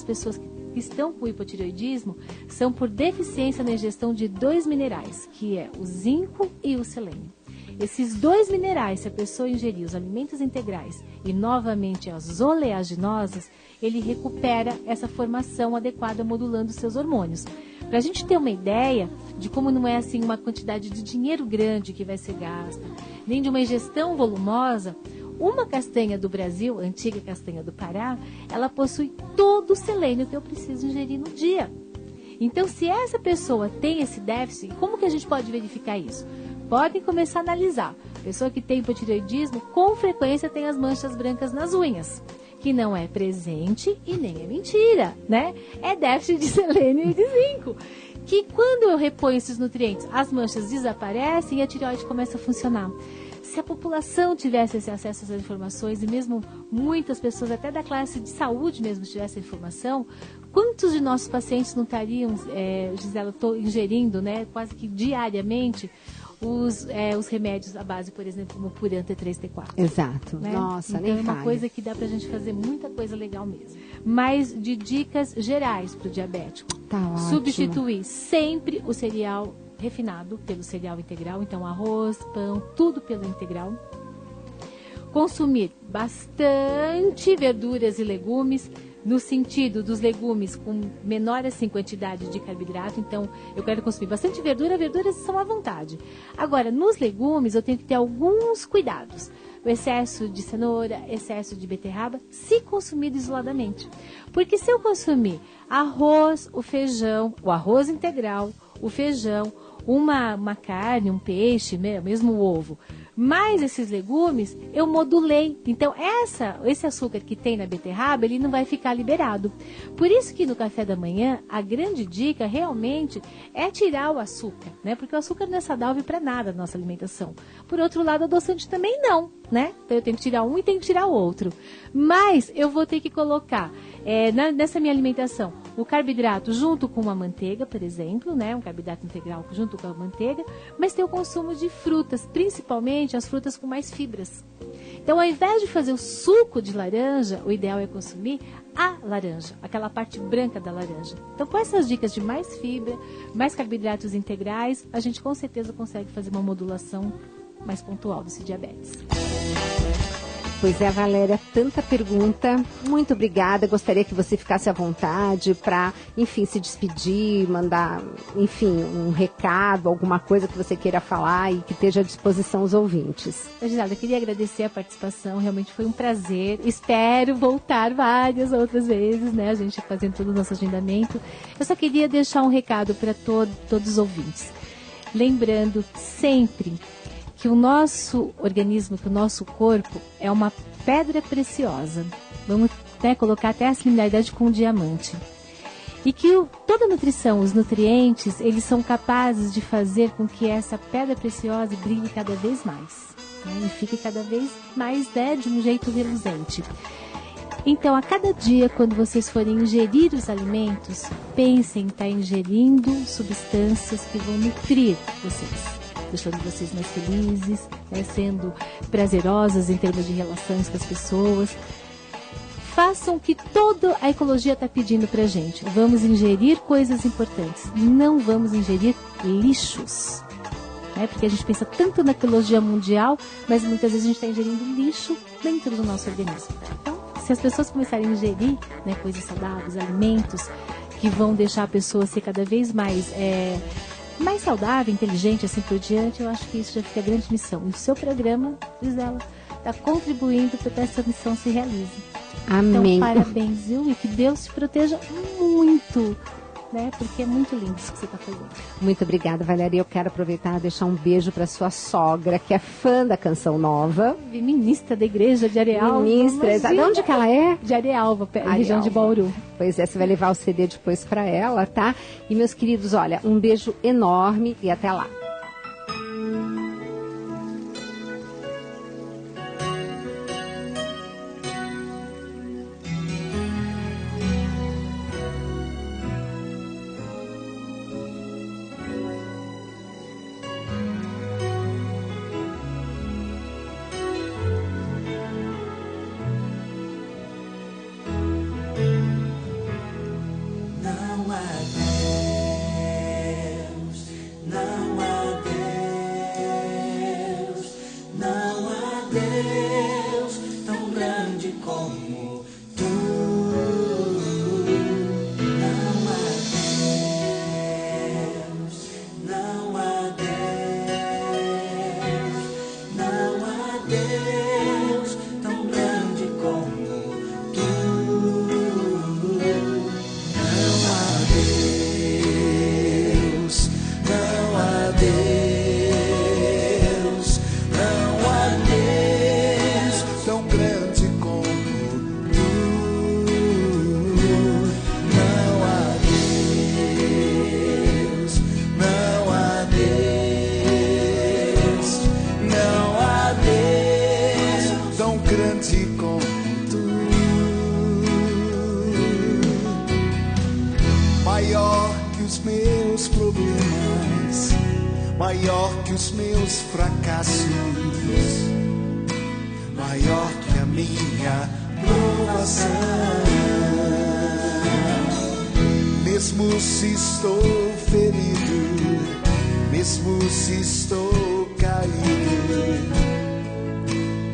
das pessoas que estão com hipotireoidismo são por deficiência na ingestão de 2 minerais, que é o zinco e o selênio. Esses 2 minerais, se a pessoa ingerir os alimentos integrais e novamente as oleaginosas, ele recupera essa formação adequada modulando seus hormônios. Para a gente ter uma ideia de como não é assim uma quantidade de dinheiro grande que vai ser gasta, nem de uma ingestão volumosa, uma castanha do Brasil, a antiga castanha do Pará, ela possui todo o selênio que eu preciso ingerir no dia. Então, se essa pessoa tem esse déficit, como que a gente pode verificar isso? Podem começar a analisar. Pessoa que tem hipotireoidismo, com frequência tem as manchas brancas nas unhas, que não é presente e nem é mentira, né? É déficit de selênio e de zinco. Que quando eu reponho esses nutrientes, as manchas desaparecem e a tireoide começa a funcionar. Se a população tivesse esse acesso a essas informações, e mesmo muitas pessoas, até da classe de saúde mesmo, tivessem informação, quantos de nossos pacientes não estariam, Gisela, ingerindo, né, quase que diariamente, os remédios à base, por exemplo, como Puran T3, T4. Exato. Né? Nossa, então, nem é uma fale. coisa que dá pra gente fazer muita coisa legal mesmo. Mas de dicas gerais pro diabético. Tá ótimo. Substituir sempre o cereal refinado pelo cereal integral, então arroz, pão, tudo pelo integral. Consumir bastante verduras e legumes, no sentido dos legumes com menor assim quantidade de carboidrato. Então, eu quero consumir bastante verdura, verduras são à vontade. Agora, nos legumes, eu tenho que ter alguns cuidados. O excesso de cenoura, excesso de beterraba, se consumido isoladamente. Porque se eu consumir arroz, o feijão, o arroz integral, o feijão, uma carne, um peixe, mesmo o ovo, mais esses legumes, eu modulei. Então, esse açúcar que tem na beterraba, ele não vai ficar liberado. Por isso que no café da manhã, a grande dica realmente é tirar o açúcar, né? Porque o açúcar não é saudável para nada na nossa alimentação. Por outro lado, o adoçante também não, né? Então, eu tenho que tirar um e tenho que tirar o outro. Mas, eu vou ter que colocar nessa minha alimentação o carboidrato junto com uma manteiga, por exemplo, né? Um carboidrato integral junto com a manteiga, mas tem o consumo de frutas, principalmente as frutas com mais fibras. Então, ao invés de fazer o suco de laranja, o ideal é consumir a laranja, aquela parte branca da laranja. Então, com essas dicas de mais fibra, mais carboidratos integrais, a gente com certeza consegue fazer uma modulação mais pontual desse diabetes. Pois é, Valéria, tanta pergunta. Muito obrigada. Gostaria que você ficasse à vontade para, enfim, se despedir, mandar, enfim, um recado, alguma coisa que você queira falar e que esteja à disposição aos ouvintes. Gisela, eu queria agradecer a participação, realmente foi um prazer. Espero voltar várias outras vezes, né? A gente fazendo todo o nosso agendamento. Eu só queria deixar um recado para todos os ouvintes. Lembrando sempre que o nosso organismo, que o nosso corpo é uma pedra preciosa. Vamos colocar até a similaridade com um diamante. E que toda a nutrição, os nutrientes, eles são capazes de fazer com que essa pedra preciosa brilhe cada vez mais. Né? E fique cada vez mais de um jeito reluzente. Então, a cada dia, quando vocês forem ingerir os alimentos, pensem em estar ingerindo substâncias que vão nutrir vocês, deixando vocês mais felizes, né, sendo prazerosas em termos de relações com as pessoas. Façam o que toda a ecologia está pedindo para a gente. Vamos ingerir coisas importantes, não vamos ingerir lixos. Né, porque a gente pensa tanto na ecologia mundial, mas muitas vezes a gente está ingerindo lixo dentro do nosso organismo. Então, se as pessoas começarem a ingerir, né, coisas saudáveis, alimentos que vão deixar a pessoa ser cada vez mais saudável, inteligente, assim por diante, eu acho que isso já fica a grande missão. E o seu programa, Gisela, está contribuindo para que essa missão se realize. Amém. Então, parabéns, viu? E que Deus te proteja muito, né? Porque é muito lindo isso que você está fazendo. Muito obrigada, Valéria. Eu quero aproveitar e deixar um beijo para sua sogra, que é fã da Canção Nova. Ministra da igreja de Arealva. Ministra, de onde que ela é? De Arealva, região de Bauru. Pois é, você vai levar o CD depois para ela, tá? E meus queridos, olha, um beijo enorme e até lá. meus problemas, maior que os meus fracassos, maior que a minha provação. Mesmo se estou ferido, mesmo se estou caído,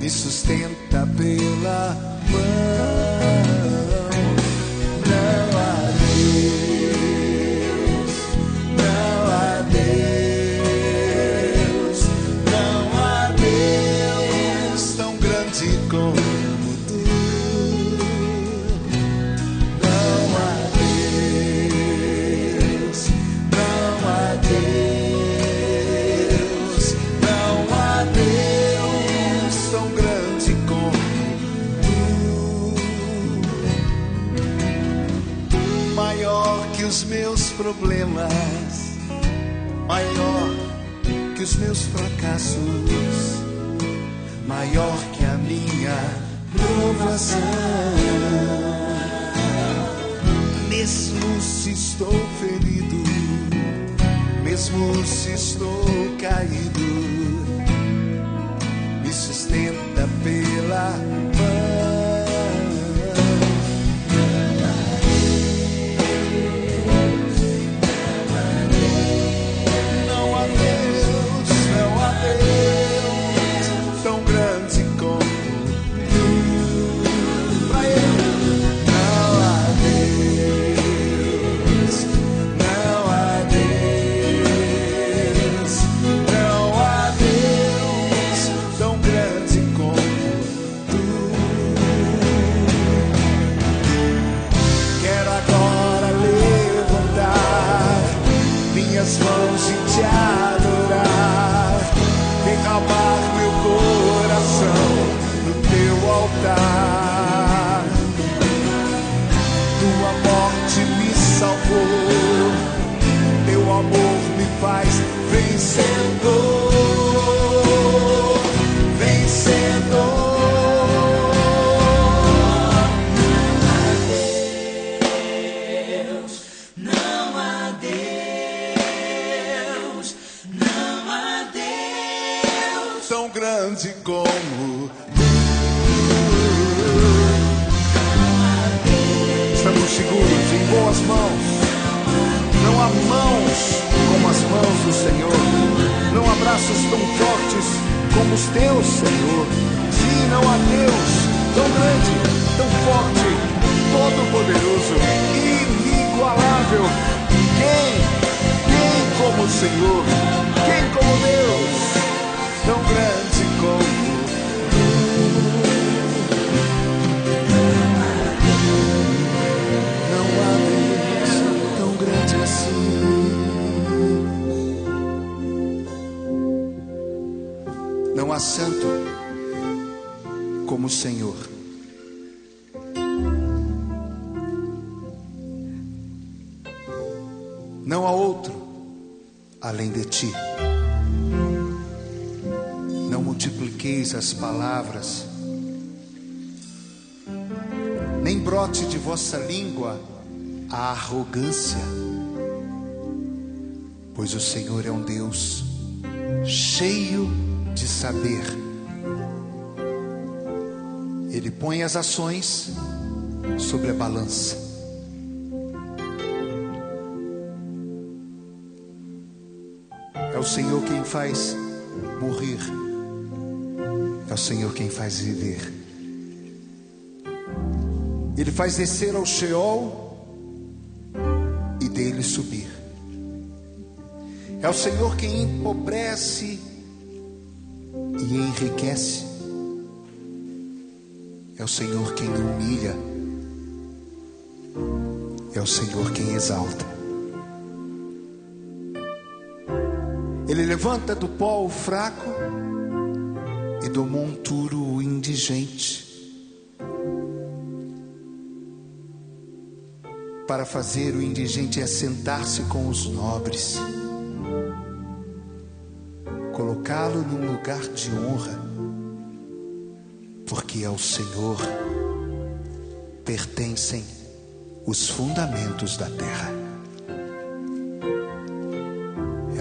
me sustenta pela mão. Não há Deus, não há Deus, não há Deus tão grande como tu. Não há Deus, não há Deus, não há Deus tão grande como tu. Maior que os meus problemas, maior que os meus fracassos, maior que a minha provação. Mesmo se estou ferido, mesmo se estou caído, me sustenta pela mão. Não há Deus, não há Deus tão grande como tu. Pra Ele. Não há Deus, não há Deus, não há Deus tão grande como tu. Quero agora levantar minhas mãos e te adorar, derramar meu coração no teu altar. Tua morte me salvou, teu amor me faz vencedor, vencedor. Não há Deus, não há Deus tão grande como tu. Estamos seguros em boas mãos. Não há mãos como as mãos do Senhor. Não há braços tão fortes como os teus, Senhor. Sim, não há Deus tão grande, tão forte, todo-poderoso, inigualável. Quem como o Senhor? Quem como Deus? Tão grande como não há Deus tão grande assim. Não há santo como o Senhor. Não há outro além de ti. Não multipliqueis as palavras, nem brote de vossa língua a arrogância, pois o Senhor é um Deus cheio de saber. Ele põe as ações sobre a balança. É o Senhor quem faz morrer, é o Senhor quem faz viver. Ele faz descer ao Sheol e dele subir. É o Senhor quem empobrece e enriquece. É o Senhor quem humilha. É o Senhor quem exalta. Ele levanta do pó o fraco e do monturo o indigente, para fazer o indigente assentar-se com os nobres, colocá-lo num lugar de honra, porque ao Senhor pertencem os fundamentos da terra.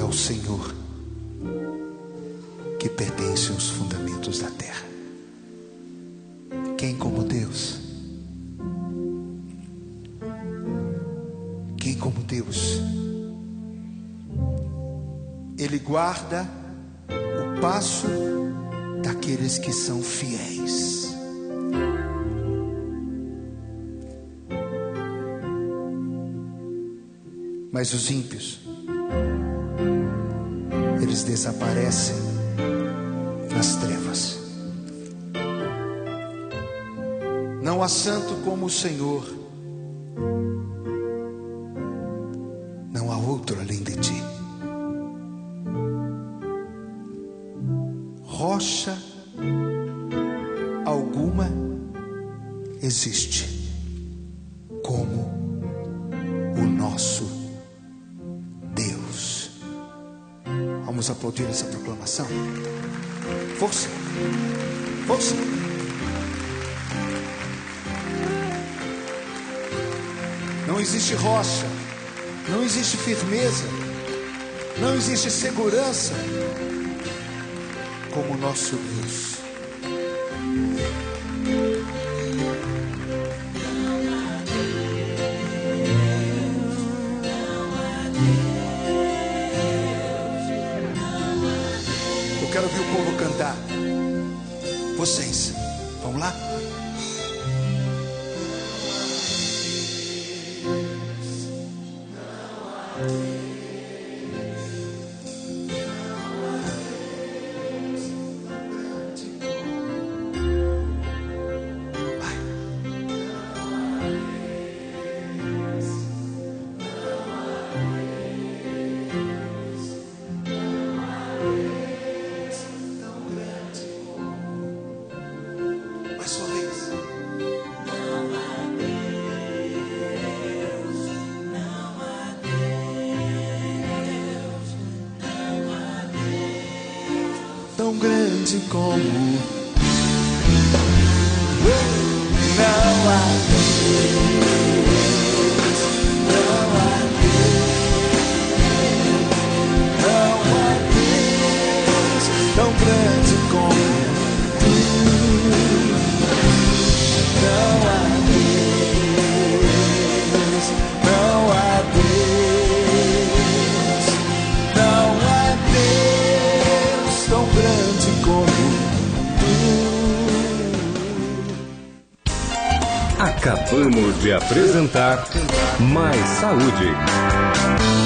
ao Senhor que pertencem os fundamentos da terra. Quem como Deus? Quem como Deus? Ele guarda o passo daqueles que são fiéis. Mas os ímpios, eles desaparecem nas trevas. Não há santo como o Senhor, não há outro além de ti. Rocha alguma existe como o nosso Deus. Vamos aplaudir essa proclamação. Força, força. Não existe rocha, não existe firmeza, não existe segurança como o nosso Deus. Eu quero ouvir o povo cantar. Vocês, vamos lá? Tão grande como não há Deus, não há Deus tão grande como tu, não há Deus, não há Deus, não há Deus tão grande como tu. Acabamos de apresentar Mais Saúde.